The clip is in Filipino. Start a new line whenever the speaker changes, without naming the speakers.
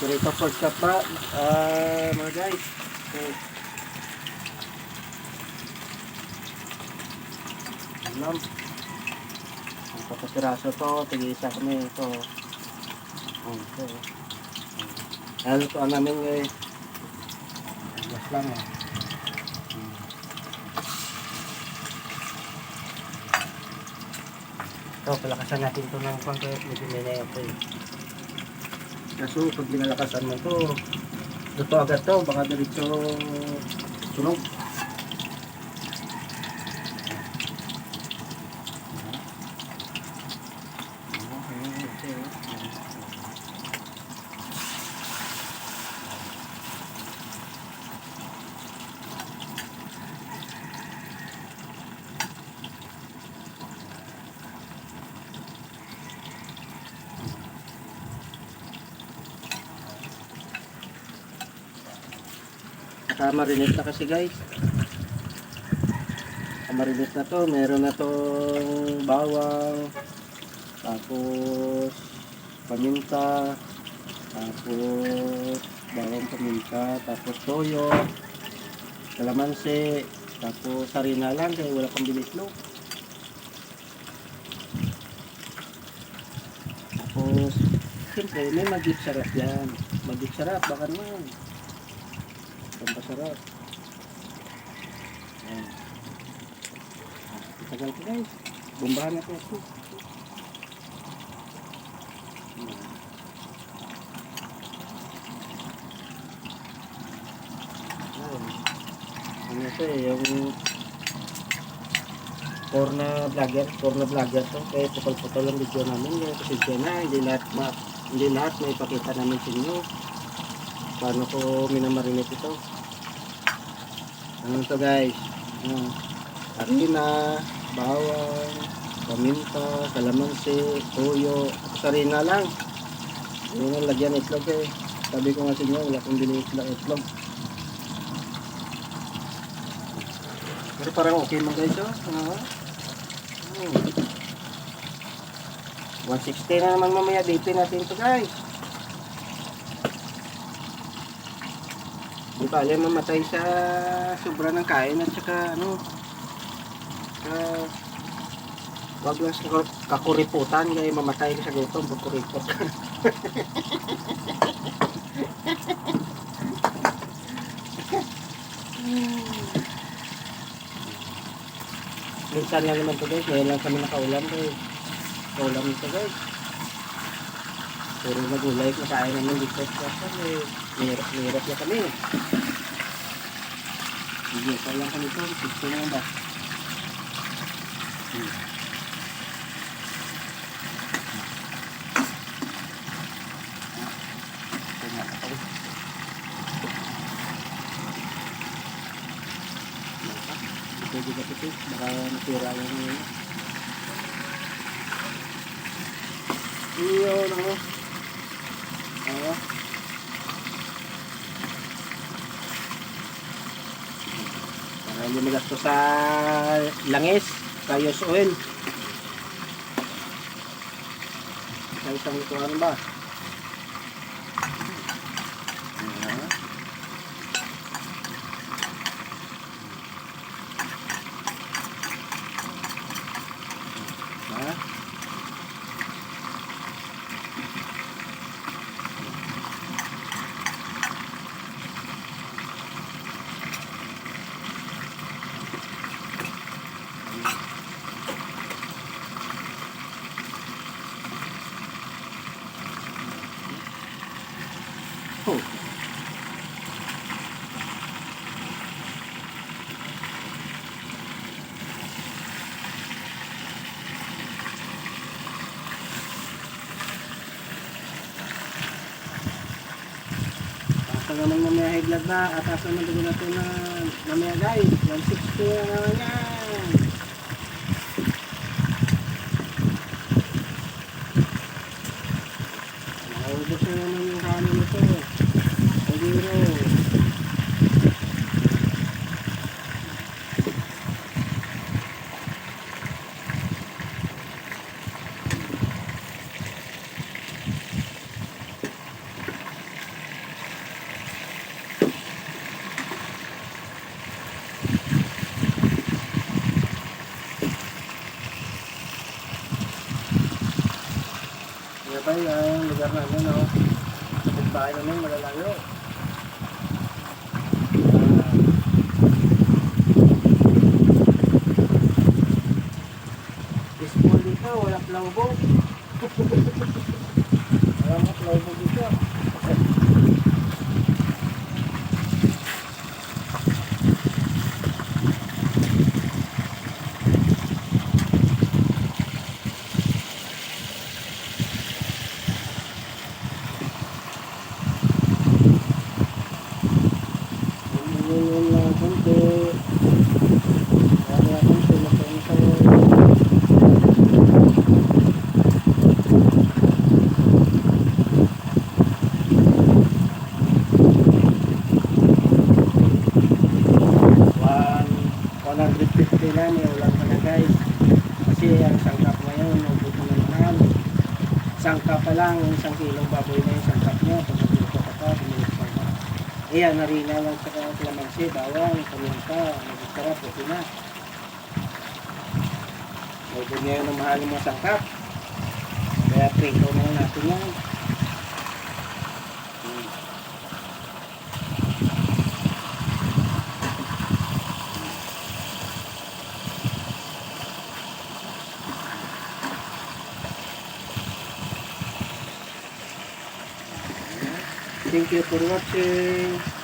Pero ito first cut ba, mga guys. So, alam. Ang kapasiraso to, tig-isa kami ito. Ito. Ano to namin ngayon. Gas lang eh. Ito, palakasan natin ito ng pang kaya medyo may ito eh. Kaso pag binalakasan mo ito, luto agad to, baka diretso sunog. Marinate na kasi guys. Marinate na to, meron na tong bawang, tapos paminta, tapos bawang paminta, tapos toyo, kalamansi, tapos harina lang kaya wala pang binislo. Tapos siyempre may magic sarap yan. Magic sarap, baka naman pampasarap. Ayan. Tagal ko guys. Bumbahan na po ito. Ano ito eh, yung corna vlogger to. Kaya putol-putol ang video namin. Kaya kasi dyan na, hindi lahat may ipakita namin sa inyo. Paano ko minamarinate ito. Ano to guys? Harina, bawang, paminta, kalamansi, toyo, sarina lang. Yun ang lagyan itlog eh. Sabi ko nga sa inyo, wala kong biniislang itlog. Pero parang okay man guys oh. 160 na naman mamaya, dipin natin ito guys. Di ba alam mamatay sa sobra ng kain at saka ano, wag lang sa kakuriputan kaya mamatay ka sa gutom pag kuripot. Minsan lang naman ito guys, ngayon lang kami nakaulam guys. Kaulam ito guys. Puro nagulay na kain naman dito sa kasi mahirap na kami. Sige, sayang kami ito. Gusto naman ba? Ito juga ito. Baka natira lang yun. Iyon ako. Para hindi magasto sa langis, kayos oil. Sa isang lutuan ba? Oh. Asa naman mamaya high blood na, atasan na dugo natin na mamaya guys, 160 na naman yan. Naubos na naman yung kanin nito. Pagiro. Kaya ba yung lugar namin, no? Kapit bahay namin, malalayo. Peaceful dito, walang plawbog. Walang plawbog dito. Yun lang konti. Kaya konti, magkaroon One 150 na, may ulam ka na guys. Kasi ang sangkap ngayon, nabot na naman. Sangkap pa lang, isang kilong baboy na yung sangkap niya. Pag nagluto ka pa, binilis pa ka. Ayan, narina lang sa kalamansi, bawang, paminta, nagsarap, okay na. Medyo ngayon ang mahal ng mga sangkap. Kaya prito na yun natin yan. Thank you for watching.